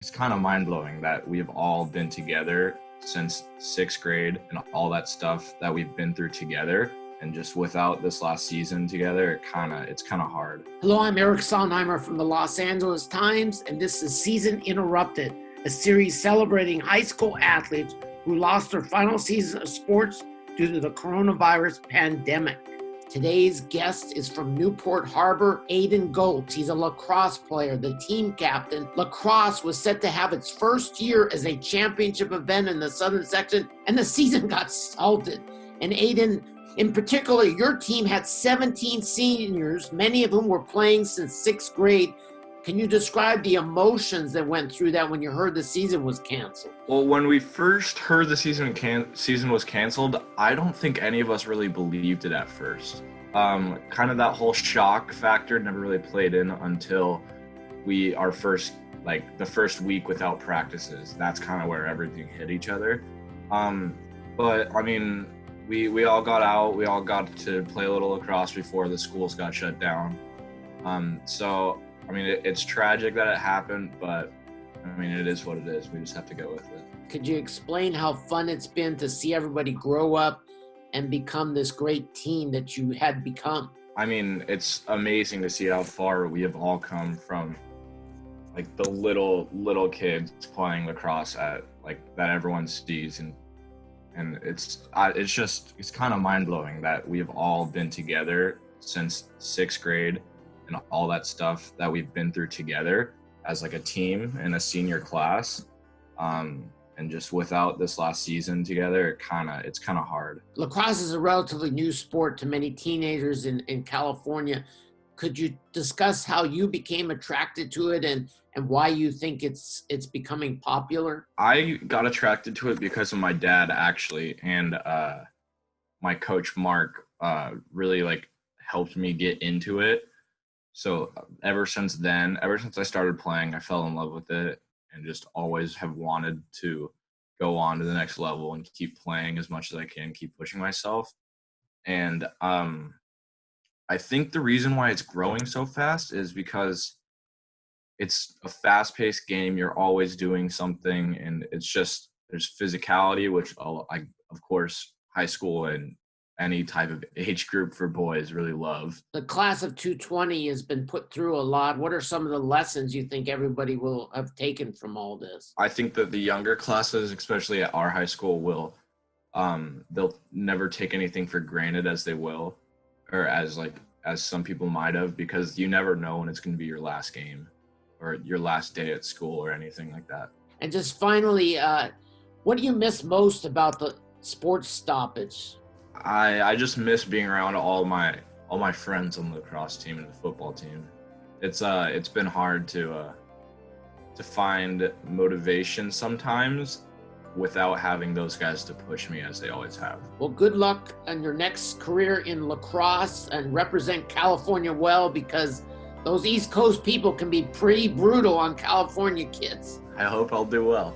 It's kind of mind-blowing that we've all been together since sixth grade and all that stuff that we've been through together. And just without this last season together, it's kind of hard. Hello, I'm Eric Sondheimer from the Los Angeles Times, and this is Season Interrupted, a series celebrating high school athletes who lost their final season of sports due to the coronavirus pandemic. Today's guest is from Newport Harbor, Aidan Goltz. He's a lacrosse player, the team captain. Lacrosse was set to have its first year as a championship event in the Southern section, and the season got halted. And Aidan, in particular, your team had 17 seniors, many of whom were playing since sixth grade. Can you describe the emotions that went through that when you heard the season was canceled? Well, when we first heard the season was canceled, I don't think any of us really believed it at first. Kind of that whole shock factor never really played in until the first week without practices. That's kind of where everything hit each other. But I mean, we all got out. We all got to play a little lacrosse before the schools got shut down. So I mean, it's tragic that it happened, but I mean, it is what it is. We just have to go with it. Could you explain how fun it's been to see everybody grow up and become this great team that you had become? I mean, it's amazing to see how far we have all come from, like, the little kids playing lacrosse at, like, that everyone sees, and it's kind of mind-blowing that we have all been together since sixth grade and all that stuff that we've been through together as like a team in a senior class. And just without this last season together, it's kind of hard. Lacrosse is a relatively new sport to many teenagers in California. Could you discuss how you became attracted to it and why you think it's becoming popular? I got attracted to it because of my dad, actually, and my coach Mark really helped me get into it. So ever since I started playing, I fell in love with it and just always have wanted to go on to the next level and keep playing as much as I can, keep pushing myself. And I think the reason why it's growing so fast is because it's a fast-paced game. You're always doing something, and there's physicality, which of course, high school and any type of age group for boys really love. The class of 220 has been put through a lot. What are some of the lessons you think everybody will have taken from all this? I think that the younger classes, especially at our high school, they'll never take anything for granted as they will, or as some people might have, because you never know when it's going to be your last game or your last day at school or anything like that. And just finally, what do you miss most about the sports stoppage? I just miss being around all my friends on the lacrosse team and the football team. It's been hard to find motivation sometimes without having those guys to push me as they always have. Well, good luck on your next career in lacrosse, and represent California well, because those East Coast people can be pretty brutal on California kids. I hope I'll do well.